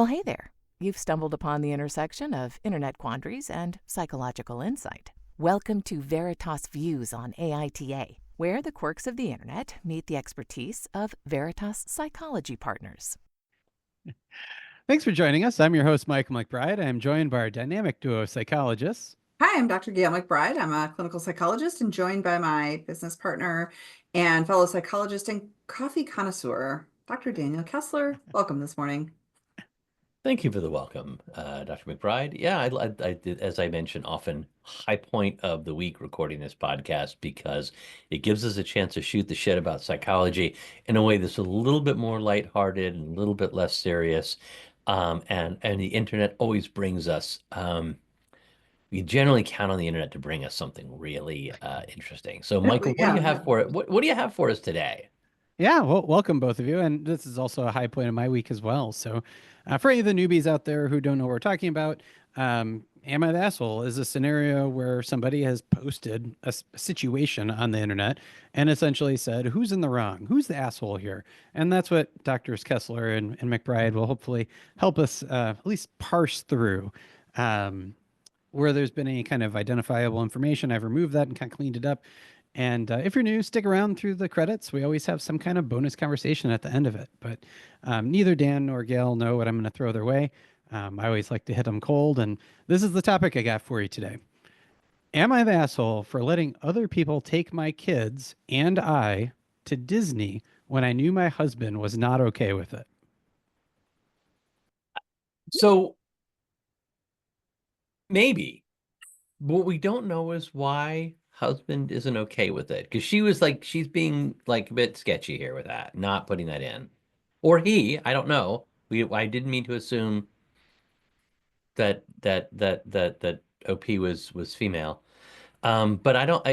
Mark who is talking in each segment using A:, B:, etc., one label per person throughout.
A: Well, hey there. You've stumbled upon the intersection of internet quandaries and psychological insight. Welcome to Veritas Views on AITA, where the quirks of the internet meet the expertise of Veritas Psychology Partners.
B: Thanks for joining us. I'm your host, Michael MacBride. I'm joined by our dynamic duo of psychologists.
C: Hi, I'm Dr. Gayle MacBride. I'm a clinical psychologist and joined by my business partner and fellow psychologist and coffee connoisseur, Dr. Daniel Kessler. Welcome this morning.
D: Thank you for the welcome, Dr. MacBride. Yeah, I did, as I mentioned, often high point of the week recording this podcast because it gives us a chance to shoot the shit about psychology in a way that's a little bit more lighthearted and a little bit less serious. And the internet always brings us. We generally count on the internet to bring us something really interesting. So, Michael, what do you have for it? What do you have for us today?
B: Yeah, well, welcome both of you. And this is also a high point of my week as well. So for any of the newbies out there who don't know what we're talking about, Am I the Asshole is a scenario where somebody has posted a situation on the internet and essentially said, who's in the wrong? Who's the asshole here? And that's what Doctors Kessler and MacBride will hopefully help us at least parse through. Where there's been any kind of identifiable information, I've removed that and kind of cleaned it up. And if you're new, stick around through the credits. We always have some kind of bonus conversation at the end of it. But neither Dan nor Gail know what I'm going to throw their way. I always like to hit them cold. And this is the topic I got for you today. Am I the asshole for letting other people take my kids and I to Disney when I knew my husband was not okay with it?
D: So maybe. What we don't know is why husband isn't okay with it. Because she's being like a bit sketchy here with that, not putting that in. Or he, I don't know. I didn't mean to assume that OP was female. But I don't.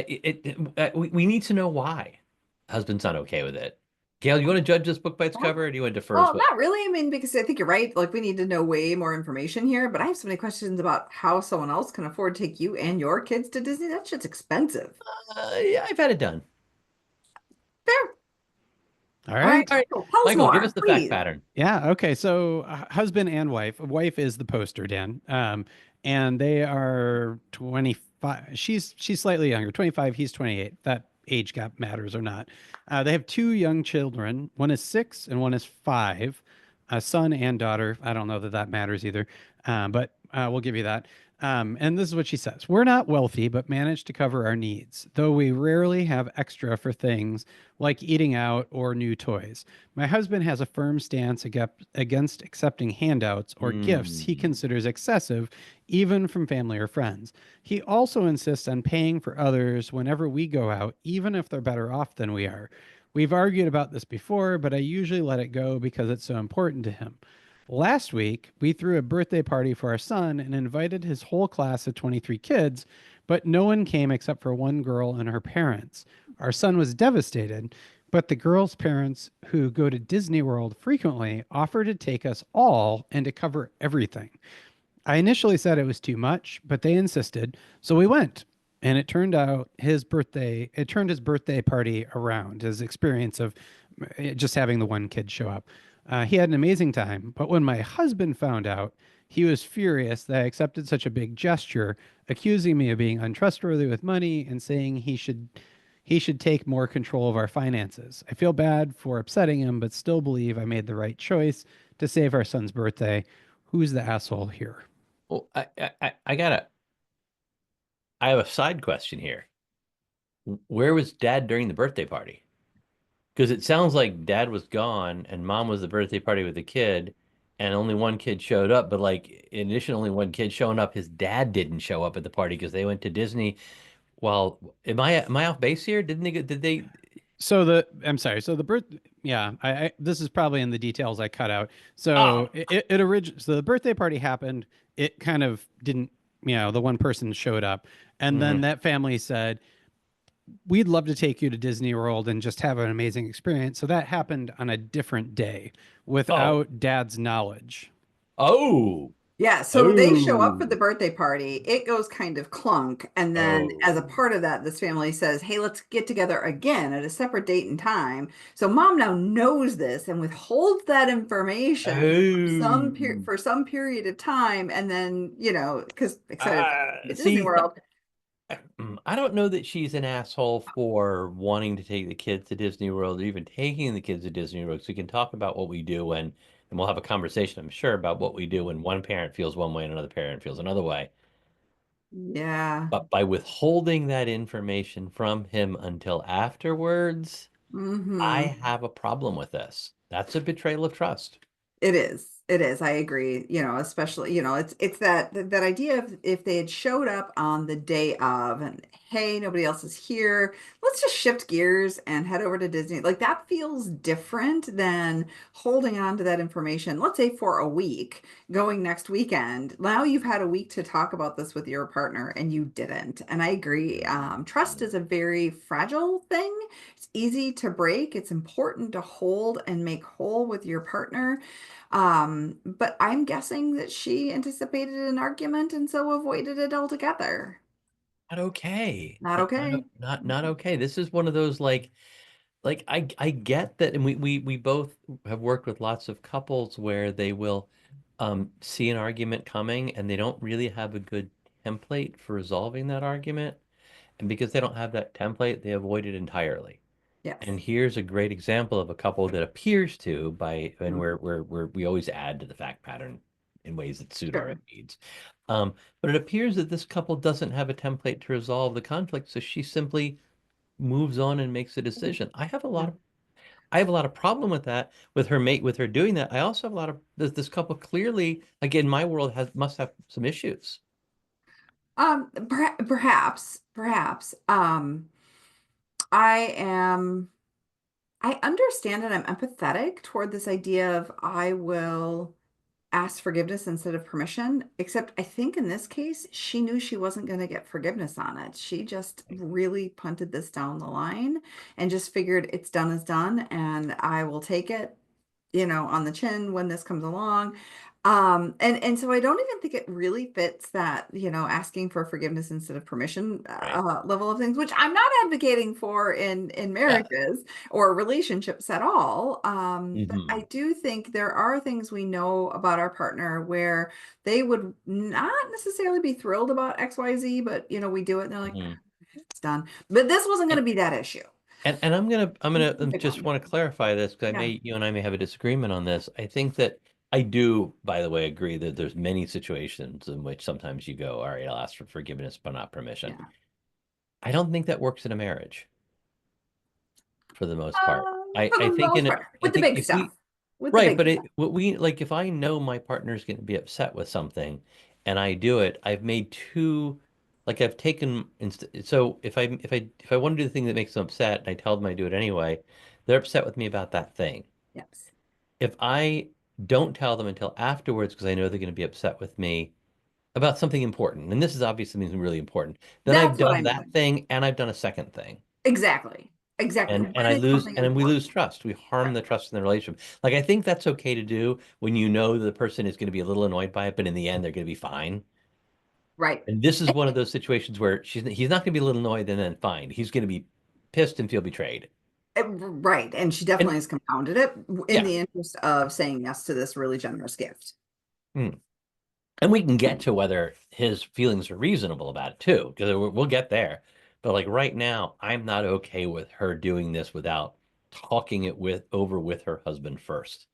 D: We need to know why husband's not okay with it. Gail, you want to judge this book by its cover, or do you want to defer?
C: Well, not really. I mean, because I think you're right. Like, we need to know way more information here. But I have so many questions about how someone else can afford to take you and your kids to Disney. That shit's expensive.
D: Yeah, I've had it done.
C: Fair.
B: All right.
D: Michael, give us the fact pattern.
B: Yeah. Okay. So husband and wife. Wife is the poster, Dan. And they are 25. She's slightly younger, 25. He's 28. That age gap matters or not. They have two young children. One is 6 and one is 5. A son and daughter. I don't know that matters either. But we'll give you that. And this is what she says. We're not wealthy, but manage to cover our needs, though we rarely have extra for things like eating out or new toys. My husband has a firm stance against accepting handouts or gifts he considers excessive, even from family or friends. He also insists on paying for others whenever we go out, even if they're better off than we are. We've argued about this before, but I usually let it go because it's so important to him. Last week, we threw a birthday party for our son and invited his whole class of 23 kids, but no one came except for one girl and her parents. Our son was devastated, but the girl's parents, who go to Disney World frequently, offered to take us all and to cover everything. I initially said it was too much, but they insisted, so we went. And it turned his birthday party around, his experience of just having the one kid show up. He had an amazing time, but when my husband found out, he was furious that I accepted such a big gesture, accusing me of being untrustworthy with money and saying he should take more control of our finances. I feel bad for upsetting him, but still believe I made the right choice to save our son's birthday. Who's the asshole here?
D: Well, I have a side question here. Where was Dad during the birthday party? Because it sounds like Dad was gone and Mom was the birthday party with the kid, and only one kid showed up. But like, in addition, only one kid showing up, his dad didn't show up at the party because they went to Disney. Well, am I off base here? Did they?
B: I'm sorry. So the birth, yeah, this is probably in the details I cut out. So so the birthday party happened. It kind of didn't, the one person showed up, and then that family said, we'd love to take you to Disney World and just have an amazing experience. So that happened on a different day without Dad's knowledge.
D: Oh,
C: Yeah, so they show up for the
D: Oh,
C: birthday party. It goes kind of clunk. And then, as a
D: oh,
C: part of that, this family says, hey, let's get together again at a separate date and time. So mom now knows this and withholds that information
D: oh.
C: for some period of time. And then, because excited to Disney
D: See,
C: World.
D: I don't know that she's an asshole for wanting to take the kids to Disney World or even taking the kids to Disney World. So we can talk about what we do and we'll have a conversation, I'm sure, about what we do when one parent feels one way and another parent feels another way.
C: Yeah.
D: But by withholding that information from him until afterwards, I
C: Hmm.
D: have a problem with this. That's a betrayal of trust.
C: It is. It is. I agree. Especially, it's that idea of if they had showed up on the day of and hey, nobody else is here, let's just shift gears and head over to Disney. Like that feels different than holding on to that information, let's say for a week, going next weekend. Now you've had a week to talk about this with your partner and you didn't. And I agree. Trust
D: Mhm.
C: is a very fragile thing. It's easy to break. It's important to hold and make whole with your partner. But I'm guessing that she anticipated an argument and so avoided it altogether.
D: Not okay.
C: Not okay.
D: Not okay. This is one of those like I get that, and we both have worked with lots of couples where they will see an argument coming and they don't really have a good template for resolving that argument. And because they don't have that template, they avoid it entirely.
C: Yes.
D: And here's a great example of a couple that appears to by and
C: Mhm.
D: we always add to the fact pattern in ways that suit our
C: Sure.
D: needs. But it appears that this couple doesn't have a template to resolve the conflict, so she simply moves on and makes a decision.
C: Yeah.
D: I have a lot of problem with that, with her mate, with her doing that. I also have a lot of this couple clearly, again, my world has must have some issues.
C: Perhaps. I am, I understand and I'm empathetic toward this idea of I will ask forgiveness instead of permission, except I think in this case, she knew she wasn't going to get forgiveness on it. She just really punted this down the line and just figured it's done is done and I will take it, on the chin when this comes along. And so I don't even think it really fits that, asking for forgiveness instead of permission
D: Right.
C: level of things, which I'm not advocating for in
D: Yeah.
C: marriages or relationships at all. But
D: Hmm.
C: I do think there are things we know about our partner where they would not necessarily be thrilled about XYZ, but we do it and they're like,
D: Hmm.
C: it's done. But this wasn't going
D: And,
C: to be that issue.
D: and I'm
C: This
D: gonna
C: is a big
D: just
C: one.
D: want to clarify this because I
C: Yeah.
D: may you and I may have a disagreement on this. I think that I do, by the way, agree that there's many situations in which sometimes you go, all right, I'll ask for forgiveness, but not permission.
C: Yeah.
D: I don't think that works in a marriage for the most part.
C: For
D: I
C: the
D: think
C: most part,
D: I
C: with the
D: think
C: big
D: if we
C: stuff, with the
D: right,
C: big
D: but
C: stuff.
D: what we like if I know my partner's going to be upset with something and I do it, I've made two like I've taken so if I want to do the thing that makes them upset and I tell them I do it anyway, they're upset with me about that thing.
C: Yes.
D: If I don't tell them until afterwards because I know they're going to be upset with me about something important, and this is obviously something really important, then I've
C: That's what I
D: done that
C: mean.
D: thing and I've done a second thing.
C: Exactly. Exactly.
D: And
C: When it's something
D: we
C: important.
D: lose trust. We harm
C: Right.
D: the trust in the relationship. Like I think that's okay to do when you know the person is going to be a little annoyed by it, but in the end they're going to be fine.
C: Right.
D: And this is one of those situations where he's not going to be a little annoyed and then fine. He's going to be pissed and feel betrayed.
C: Right. And she definitely
D: And
C: has compounded it in
D: yeah.
C: the interest of saying yes to this really generous gift.
D: Hmm. And we can get to whether his feelings are reasonable about it too, because we'll get there. But like right now, I'm not okay with her doing this without talking it with her husband first,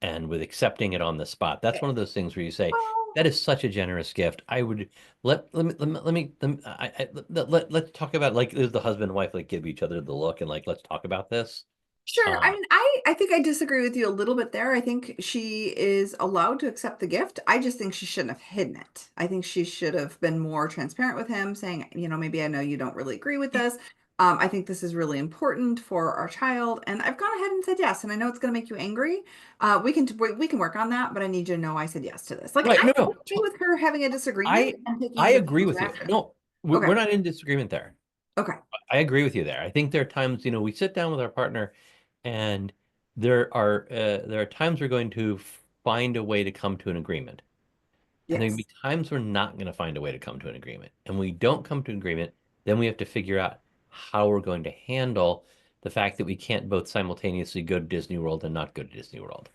D: and with accepting it on the spot. That's
C: Eh,
D: one of those things where you say,
C: Well,
D: that is such a generous gift. I would let's talk about like is the husband and wife like give each other the look and like let's talk about this.
C: sure. I
D: Um,
C: mean, I think I disagree with you a little bit there. I think she is allowed to accept the gift. I just think she shouldn't have hidden it. I think she should have been more transparent with him, saying, maybe I know you don't really agree with this. I think this is really important for our child, and I've gone ahead and said yes. And I know it's going to make you angry. We can work on that, but I need you to know I said yes to this. Like
D: right,
C: I'm
D: no, no,
C: okay with her having a disagreement
D: I
C: and taking
D: I
C: it
D: agree
C: into
D: with you.
C: action.
D: No,
C: Okay.
D: we're not in disagreement there.
C: Okay.
D: I agree with you there. I think there are times, we sit down with our partner and there are times we're going to find a way to come to an agreement. And there
C: Yes.
D: can be times we're not going to find a way to come to an agreement. And when we don't come to an agreement, then we have to figure out how we're going to handle the fact that we can't both simultaneously go to Disney World and not go to Disney World.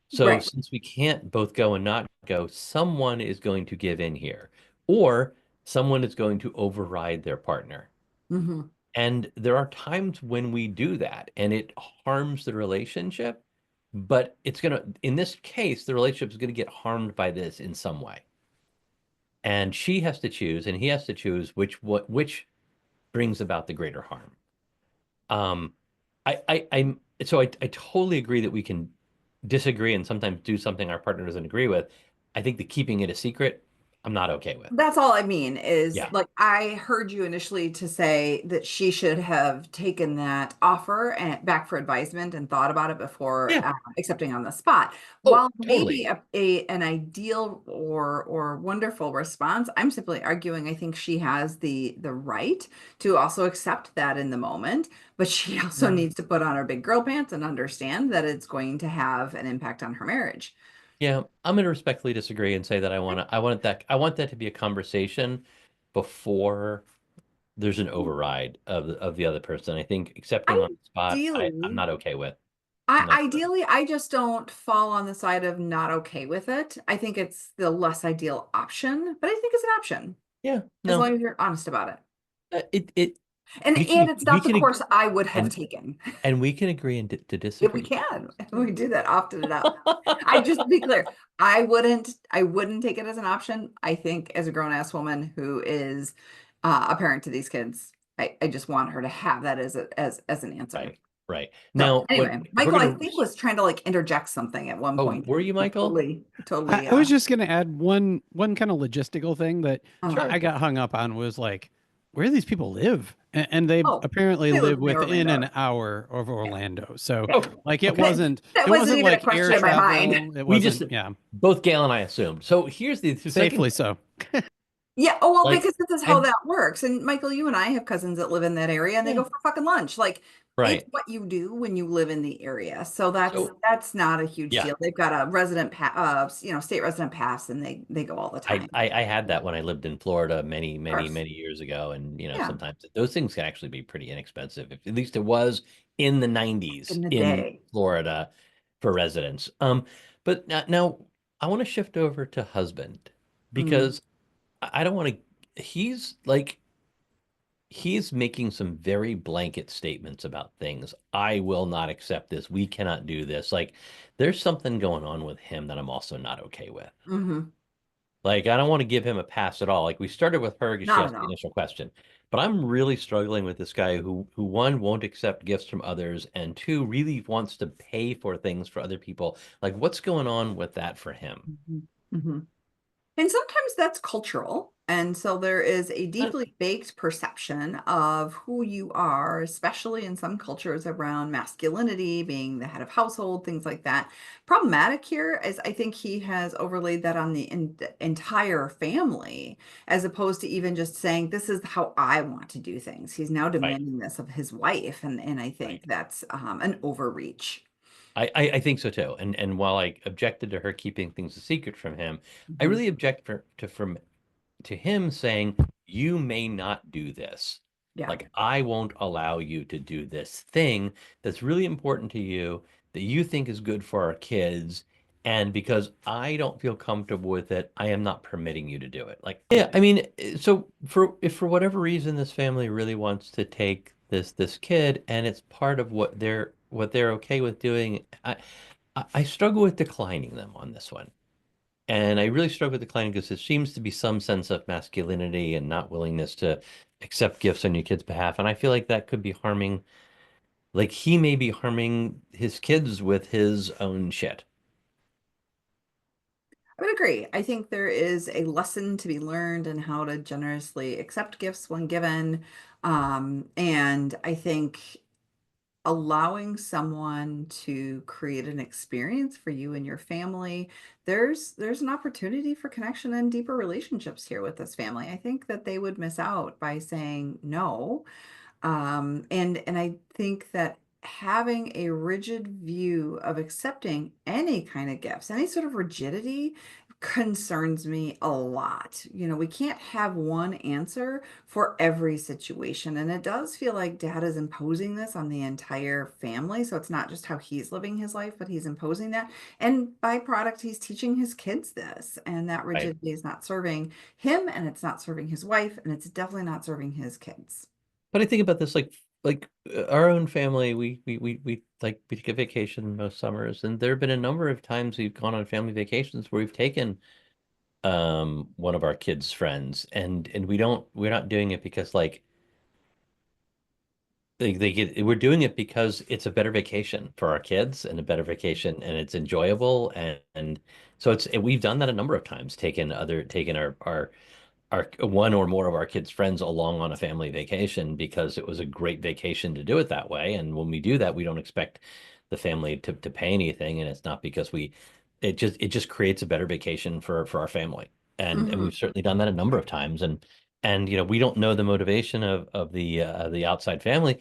D: So
C: Right.
D: since we can't both go and not go, someone is going to give in here, or someone is going to override their partner.
C: Hmm.
D: And there are times when we do that and it harms the relationship, but it's going to, in this case, the relationship is going to get harmed by this in some way. And she has to choose and he has to choose which brings about the greater harm. Um, I'm so I totally agree that we can disagree and sometimes do something our partner doesn't agree with. I think the keeping it a secret, I'm not okay with.
C: That's all I mean is
D: Yeah.
C: like I heard you initially to say that she should have taken that offer and back for advisement and thought about it before
D: Yeah.
C: accepting on the spot.
D: Oh,
C: While maybe
D: totally.
C: an ideal or wonderful response, I'm simply arguing I think she has the right to also accept that in the moment, but she also
D: Yeah.
C: needs to put on her big girl pants and understand that it's going to have an impact on her marriage.
D: Yeah, I'm going to respectfully disagree and say that I want that to be a conversation before there's an override of the other person. I think accepting on the spot, I'm
C: Ideally,
D: not okay with.
C: I
D: I'm not sure.
C: ideally, I just don't fall on the side of not okay with it. I think it's the less ideal option, but I think it's an option
D: Yeah,
C: as
D: no.
C: long as you're honest about it.
D: It
C: And
D: we
C: and
D: can
C: it's
D: we
C: not the
D: can ag-
C: course I would have
D: and
C: taken.
D: we can agree and to
C: Yeah, we
D: disagree.
C: can. We do that often enough. I just to be clear, I wouldn't take it as an option. I think as a grown-ass woman who is a parent to these kids, I just want her to have that as an answer.
D: Right, right.
C: So
D: Now, what
C: anyway,
D: if we're
C: Michael, I
D: gonna?
C: think was trying to like interject something at one
D: Oh,
C: point.
D: were you, Michael?
C: Totally,
B: I,
C: totally.
B: I was just going to add one kind of logistical thing that
C: Uh,
D: Sure.
B: I got hung up on was like, where do these people live? And they
C: oh,
B: apparently
C: they live
B: live
C: near
B: within
C: Orlando.
B: an hour of
C: Yeah.
B: Orlando. So
D: Oh,
B: like it
D: okay.
B: wasn't
C: That
B: it
C: wasn't
B: wasn't
C: even a
B: like air
C: question in my mind.
B: travel. It
D: We just
B: wasn't, yeah,
D: both Gail and I assumed. So here's the second
B: safely
D: thing.
B: so.
C: Yeah. Oh, well,
D: Like,
C: because this is how
D: I
C: that works. And Michael, you and I have cousins that live in that area and they
D: yeah,
C: go for fucking lunch. Like it's
D: right.
C: what you do when you live in the area. So that's
D: So
C: that's not a huge
D: yeah,
C: deal. They've got a resident state resident pass and they go all the
D: I,
C: time.
D: I I had that when I lived in Florida many,
C: Of
D: many,
C: course.
D: many years ago, and
C: Yeah.
D: sometimes those things can actually be pretty inexpensive. At least it was in the
C: Back in
D: 90s
C: the
D: in
C: day.
D: Florida for residents. But now I want to shift over to husband
C: Mm,
D: because I don't want to. He's making some very blanket statements about things. I will not accept this. We cannot do this. Like, there's something going on with him that I'm also not okay with.
C: hmm.
D: Like, I don't want to give him a pass at all. Like, we started with her because she
C: Not at
D: asked the
C: all.
D: initial question. But I'm really struggling with this guy who one won't accept gifts from others, and two really wants to pay for things for other people. Like, what's going on with that for him?
C: Mhm. Mhm. And sometimes that's cultural. And so there is a
D: Uh,
C: deeply baked perception of who you are, especially in some cultures around masculinity, being the head of household, things like that. Problematic here is I think he has overlaid that on the entire family, as opposed to even just saying, this is how I want to do things. He's now
D: Right,
C: demanding this of his wife. And I
D: right.
C: think that's an overreach.
D: I think so too. And while I objected to her keeping things a secret from him, I
C: Mhm.
D: really object to him saying, you may not do this.
C: Yeah.
D: Like, I won't allow you to do this thing that's really important to you, that you think is good for our kids. And because I don't feel comfortable with it, I am not permitting you to do it. Like, yeah, I mean, so if for whatever reason this family really wants to take this kid and it's part of what they're okay with doing, I struggle with declining them on this one. And I really struggle with declining because there seems to be some sense of masculinity and not willingness to accept gifts on your kid's behalf. And I feel like that could be harming, like he may be harming his kids with his own shit.
C: I would agree. I think there is a lesson to be learned in how to generously accept gifts when given. And I think allowing someone to create an experience for you and your family, there's an opportunity for connection and deeper relationships here with this family. I think that they would miss out by saying no. And I think that having a rigid view of accepting any kind of gifts, any sort of rigidity concerns me a lot. We can't have one answer for every situation. And it does feel like dad is imposing this on the entire family. So it's not just how he's living his life, but he's imposing that. And byproduct, he's teaching his kids this. And that
D: Right.
C: rigidity is not serving him, and it's not serving his wife, and it's definitely not serving his kids.
D: But I think about this our own family, we take a vacation most summers, and there have been a number of times we've gone on family vacations where we've taken one of our kids' friends, and we're not doing it because we're doing it because it's a better vacation for our kids and a better vacation, and it's enjoyable, and so we've done that a number of times, taken our one or more of our kids' friends along on a family vacation because it was a great vacation to do it that way. And when we do that, we don't expect the family to pay anything, and it's not because it just creates a better vacation for our family. And
C: Mhm.
D: we've certainly done that a number of times. And we don't know the motivation of the outside family.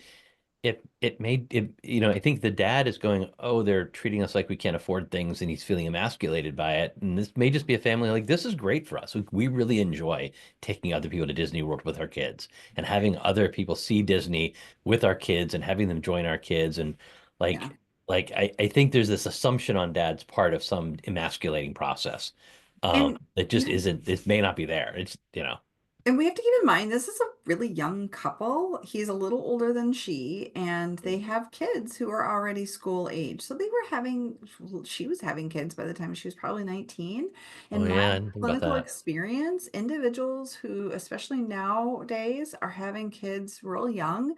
D: It made it, I think the dad is going, oh, they're treating us like we can't afford things, and he's feeling emasculated by it. And this may just be a family like, this is great for us. We really enjoy taking other people to Disney World with our kids and having other people see Disney with our kids and having them join our kids. And
C: Yeah.
D: I think there's this assumption on dad's part of some emasculating process.
C: And
D: That just isn't, it may not be there. It's.
C: And we have to keep in mind, this is a really young couple. He's a little older than she, and they have kids who are already school age. So well, she was having kids by the time she was probably 19.
D: Oh
C: In my
D: yeah, I didn't think about
C: clinical
D: that.
C: experience, individuals who, especially nowadays, are having kids real young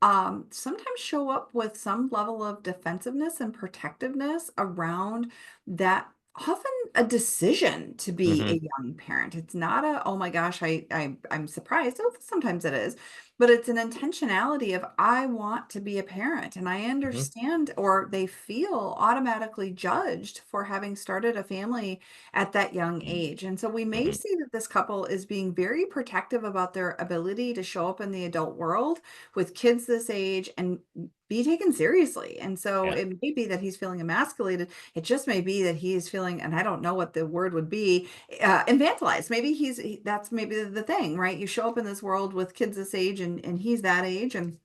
C: sometimes show up with some level of defensiveness and protectiveness around that often a decision to be
D: Hmm.
C: a young parent. It's not a, oh my gosh, I'm surprised. Oh, sometimes it is, but it's an intentionality of I want to be a parent and I
D: Hmm.
C: understand, or they feel automatically judged for having started a family at that young age. And so we may
D: Hmm.
C: see that this couple is being very protective about their ability to show up in the adult world with kids this age and be taken seriously. And so
D: Yeah.
C: it may be that he's feeling emasculated. It just may be that he is feeling, and I don't know what the word would be, infantilized. Maybe that's maybe the thing, right? You show up in this world with kids this age and he's that age and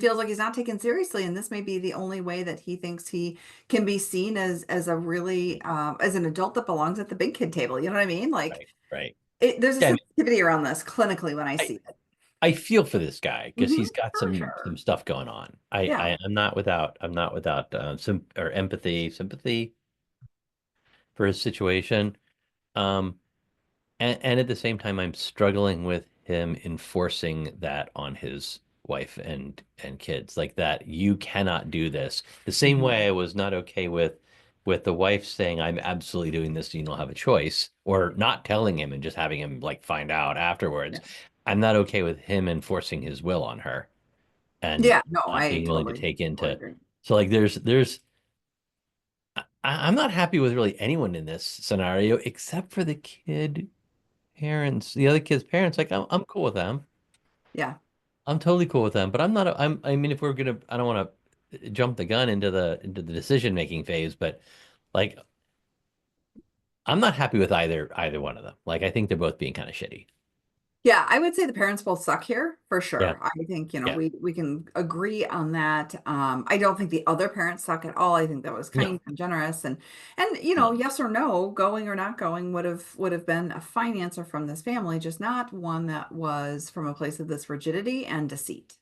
C: feels like he's not taken seriously. And this may be the only way that he thinks he can be seen as a really, as an adult that belongs at the big kid table. You know what I mean? Like
D: Right. Right.
C: there's a
D: Yeah,
C: sensitivity around this clinically when I
D: I,
C: see it.
D: I feel for this guy because
C: Hmm.
D: he's got
C: For
D: some
C: sure.
D: stuff going on.
C: Yeah.
D: I'm not without some or sympathy for his situation. Um, and at the same time, I'm struggling with him enforcing that on his wife and kids, like that you cannot do this. The same
C: Mhm.
D: way I was not okay with the wife saying, I'm absolutely doing this, and you don't have a choice, or not telling him and just having him like find out afterwards.
C: Yeah.
D: I'm not okay with him enforcing his will on her and
C: Yeah, no,
D: not
C: I
D: being willing to
C: totally,
D: take
C: totally
D: into.
C: agree.
D: So like I'm not happy with really anyone in this scenario except for the kid parents, the other kid's parents. Like I'm cool with them.
C: Yeah.
D: I'm totally cool with them, but I'm not. I mean, if we're gonna, I don't want to jump the gun into the decision making phase, but like I'm not happy with either one of them. Like I think they're both being kind of shitty.
C: Yeah, I would say the parents both suck here for
D: Yeah,
C: sure. I think,
D: yeah,
C: we can agree on that. I don't think the other parents suck at all. I think that was kind
D: no,
C: and generous and
D: no,
C: yes or no, going or not going would have been a fine answer from this family, just not one that was from a place of this rigidity and deceit.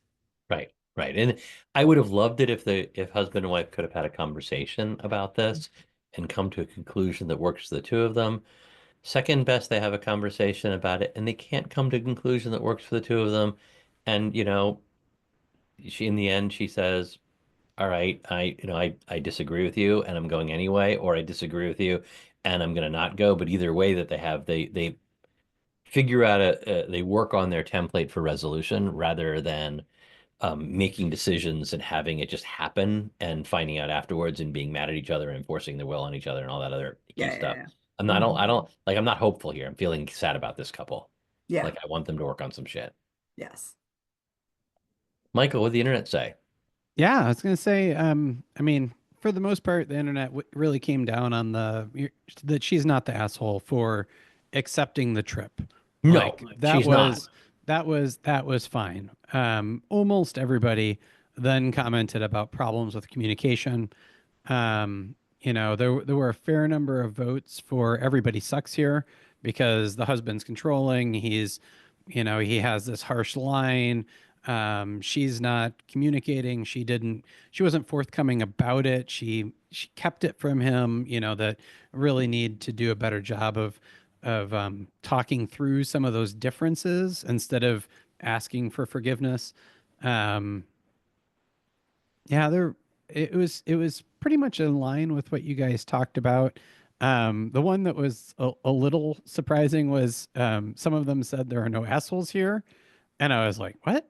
D: right, right. And I would have loved it if husband and wife could have had a conversation about this and come to a conclusion that works for the two of them. Second best, they have a conversation about it, and they can't come to a conclusion that works for the two of them. And she in the end she says, all right, I disagree with you and I'm going anyway, or I disagree with you and I'm gonna not go. But either way that they figure out they work on their template for resolution rather than making decisions and having it just happen and finding out afterwards and being mad at each other and enforcing their will on each other and all that other icky
C: Yeah, yeah,
D: stuff.
C: yeah.
D: I
C: Mhm.
D: don't like, I'm not hopeful here. I'm feeling sad about this couple.
C: Yeah.
D: Like I want them to work on some shit.
C: Yes.
D: Michael, what did the internet say?
B: Yeah, I was gonna say, I mean, for the most part, the internet really came down on that she's not the asshole for accepting the trip.
D: No,
B: Like
D: she's not.
B: that was fine. Almost everybody then commented about problems with communication. There were a fair number of votes for everybody sucks here because the husband's controlling. He has this harsh line. She's not communicating. She wasn't forthcoming about it. She kept it from him, that really need to do a better job of talking through some of those differences instead of asking for forgiveness. Um, yeah, it was pretty much in line with what you guys talked about. The one that was a little surprising was some of them said there are no assholes here, and I was like, what?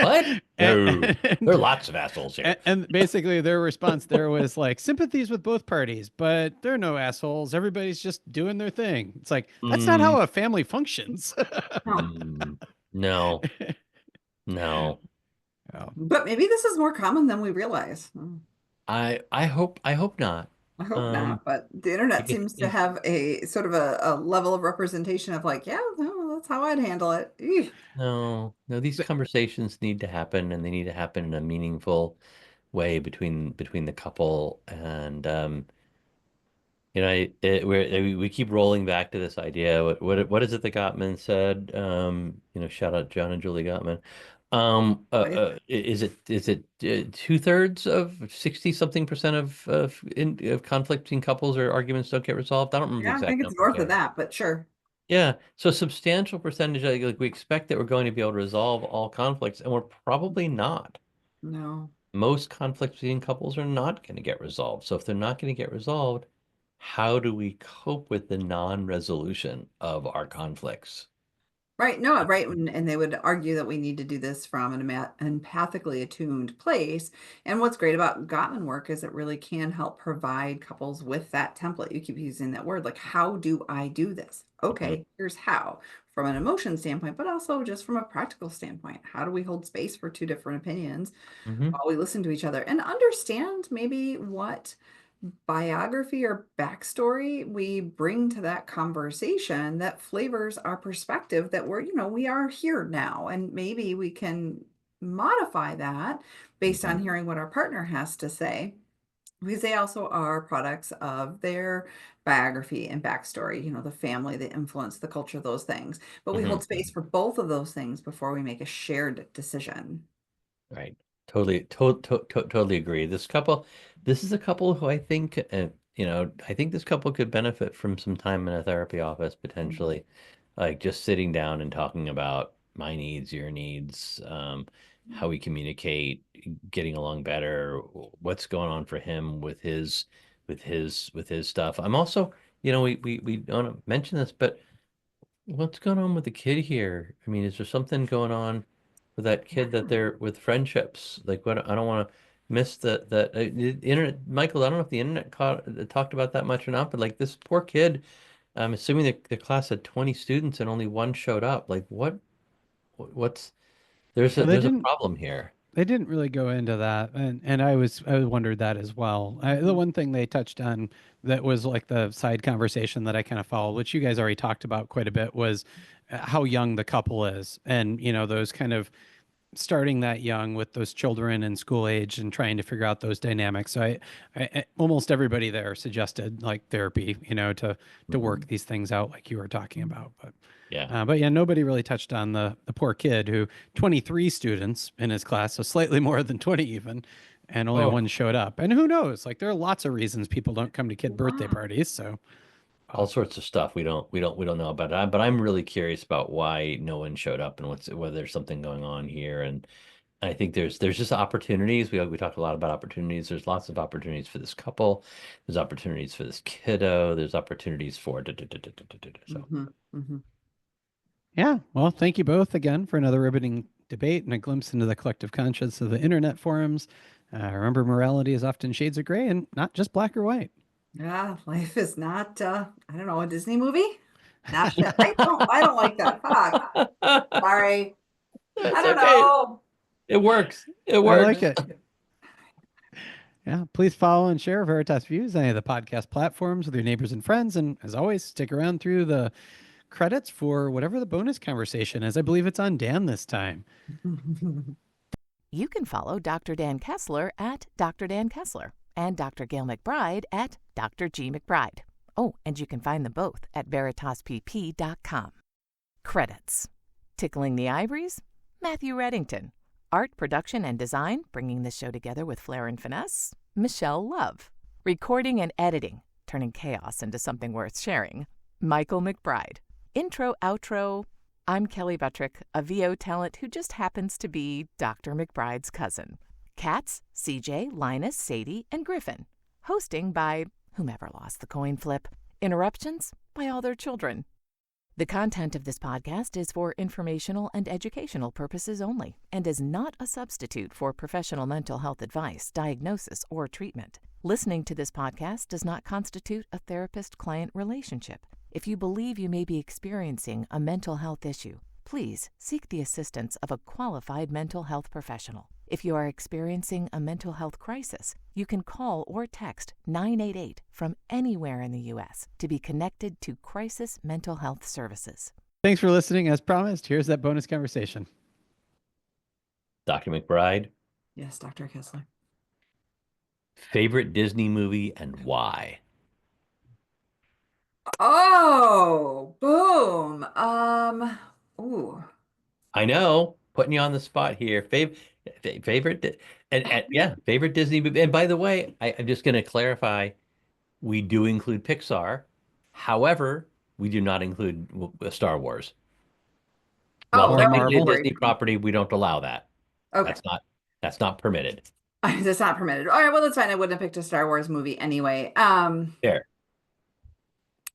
D: What?
B: and,
D: No, there are lots of assholes here.
B: and basically their response there was like sympathies with both parties, but there are no assholes. Everybody's just doing their thing. It's like that's not
D: Mm,
B: how a family functions.
C: No.
D: no, no.
B: Oh.
C: But maybe this is more common than we realize.
D: I hope not.
C: I hope
D: Um,
C: not, but the internet
D: because
C: seems to have a sort of a level of representation of like, yeah, no, that's how I'd handle it. Eesh.
D: no, these conversations need to happen, and they need to happen in a meaningful way between the couple. And we keep rolling back to this idea. What is it that Gottman said? Shout out John and Julie Gottman.
C: Right?
D: Is it 2/3 of 60-something% of conflict between couples or arguments don't get resolved? I don't remember the
C: Yeah, I
D: exact
C: think it's
D: number
C: north of
D: here.
C: that, but sure.
D: Yeah, so a substantial percentage, like we expect that we're going to be able to resolve all conflicts, and we're probably not.
C: No.
D: Most conflicts between couples are not going to get resolved. So if they're not going to get resolved, how do we cope with the non-resolution of our conflicts?
C: Right. No, right. And they would argue that we need to do this from an empathically attuned place. And what's great about Gottman work is it really can help provide couples with that template. You keep using that word, like, how do I do this?
D: Mhm,
C: Okay, here's how, from an emotion standpoint, but also just from a practical standpoint. How do we hold space for two different opinions
D: mhm,
C: while we listen to each other and understand maybe what biography or backstory we bring to that conversation that flavors our perspective that we are here now, and maybe we can modify that based on
D: mhm,
C: hearing what our partner has to say, because they also are products of their biography and backstory, the family, the influence, the culture, those things, but we hold
D: mhm.
C: space for both of those things before we make a shared decision.
D: Right. Totally agree. This is a couple who I think, I think this couple could benefit from some time in a therapy office potentially, like just sitting down and talking about my needs, your needs, how we communicate, getting along better, what's going on for him with his stuff. I'm also, we don't mention this, but what's going on with the kid here? I mean, is there something going on with that kid that they're with friendships? Like, what? I don't want to miss the internet, Michael. I don't know if the internet talked about that much or not, but like this poor kid, I'm assuming the class had 20 students and only one showed up. Like, what's there's a
B: Well, they
D: there's a
B: didn't
D: problem here.
B: They didn't really go into that, and I wondered that as well. The
C: Mhm.
B: one thing they touched on that was like the side conversation that I kind of followed, which you guys already talked about quite a bit, was how young the couple is, and those kind of starting that young with those children in school age and trying to figure out those dynamics. So almost everybody there suggested like therapy, to
D: Mhm.
B: work these things out, like you were talking about, but.
D: Yeah.
B: But yeah, nobody really touched on the poor kid who 23 students in his class, so slightly more than 20 even, and only
D: Oh,
B: one showed up. And who knows? Like there are lots of reasons people don't come to kid birthday
C: Wow.
B: parties. So
D: all sorts of stuff we don't know about it. But I'm really curious about why no one showed up and whether there's something going on here. And I think there's just opportunities. We talk a lot about opportunities. There's lots of opportunities for this couple. There's opportunities for this kiddo. There's opportunities for so.
C: Hmm. Hmm.
B: yeah, well, thank you both again for another riveting debate and a glimpse into the collective conscience of the internet forums. Remember, morality is often shades of gray and not just black or white.
C: Yeah, life is not I don't know, a Disney movie? Not that I don't like that. Fuck. Sorry. I
D: That's
C: don't
D: okay.
C: know.
D: It works. It
B: I like
D: works.
B: it. Yeah, please follow and share Veritas Views on any of the podcast platforms with your neighbors and friends. And as always, stick around through the credits for whatever the bonus conversation is. I believe it's on Dan this time.
A: You can follow Dr. Dan Kessler at Dr. Dan Kessler and Dr. Gayle MacBride at Dr. G. MacBride. Oh, and you can find them both at veritaspp.com. Credits. Tickling the Ivories, Matthew Reddington. Art, production, and design, bringing this show together with flair and finesse, Michelle Love. Recording and editing, turning chaos into something worth sharing, Michael MacBride. Intro, outro, I'm Kelly Buttrick, a VO talent who just happens to be Dr. MacBride's cousin. Cats, CJ, Linus, Sadie, and Griffin. Hosting by whomever lost the coin flip. Interruptions by all their children. The content of this podcast is for informational and educational purposes only and is not a substitute for professional mental health advice, diagnosis, or treatment. Listening to this podcast does not constitute a therapist-client relationship. If you believe you may be experiencing a mental health issue, please seek the assistance of a qualified mental health professional. If you are experiencing a mental health crisis, you can call or text 988 from anywhere in the U.S. to be connected to Crisis Mental Health Services.
B: Thanks for listening. As promised, here's that bonus conversation.
D: Dr. MacBride,
C: Yes, Dr. Kessler.
D: favorite Disney movie and why?
C: Oh, boom. Ooh.
D: I know, putting you on the spot here. Favorite, favorite Disney movie. And by the way, I'm just going to clarify, we do include Pixar. However, we do not include Star Wars. While
C: Oh,
D: technically a
B: Marvel.
D: Disney property, we don't allow that.
C: Okay.
D: That's not permitted.
C: That's not permitted. All right, well, that's fine. I wouldn't have picked a Star Wars movie anyway.
D: Fair.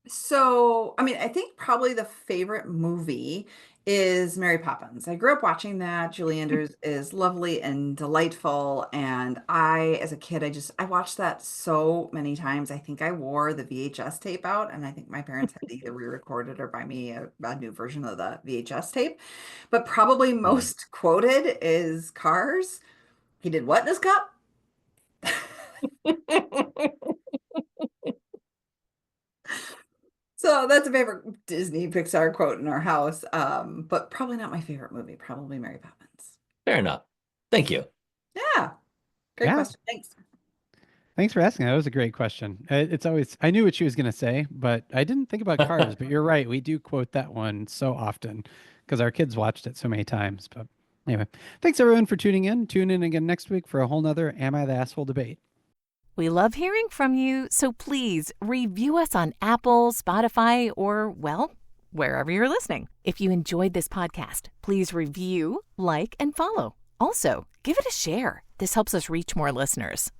C: So, I mean, I think probably the favorite movie is Mary Poppins. I grew up watching that. Julie Andrews is lovely and delightful. And as a kid, I watched that so many times. I think I wore the VHS tape out, and I think my parents had to either re-record it or buy me a new version of the VHS tape. But probably most quoted is Cars. He did what in his cup? So that's a favorite Disney Pixar quote in our house, but probably not my favorite movie. Probably Mary Poppins.
D: Fair enough. Thank you.
C: Yeah, great
B: Yeah.
C: question. Thanks.
B: Thanks for asking. That was a great question. I knew what she was going to say, but I didn't think about Cars. But you're right. We do quote that one so often because our kids watched it so many times. But anyway, thanks everyone for tuning in. Tune in again next week for a whole nother Am I the Asshole debate.
A: We love hearing from you, so please review us on Apple, Spotify, or, well, wherever you're listening. If you enjoyed this podcast, please review, like, and follow. Also, give it a share. This helps us reach more listeners.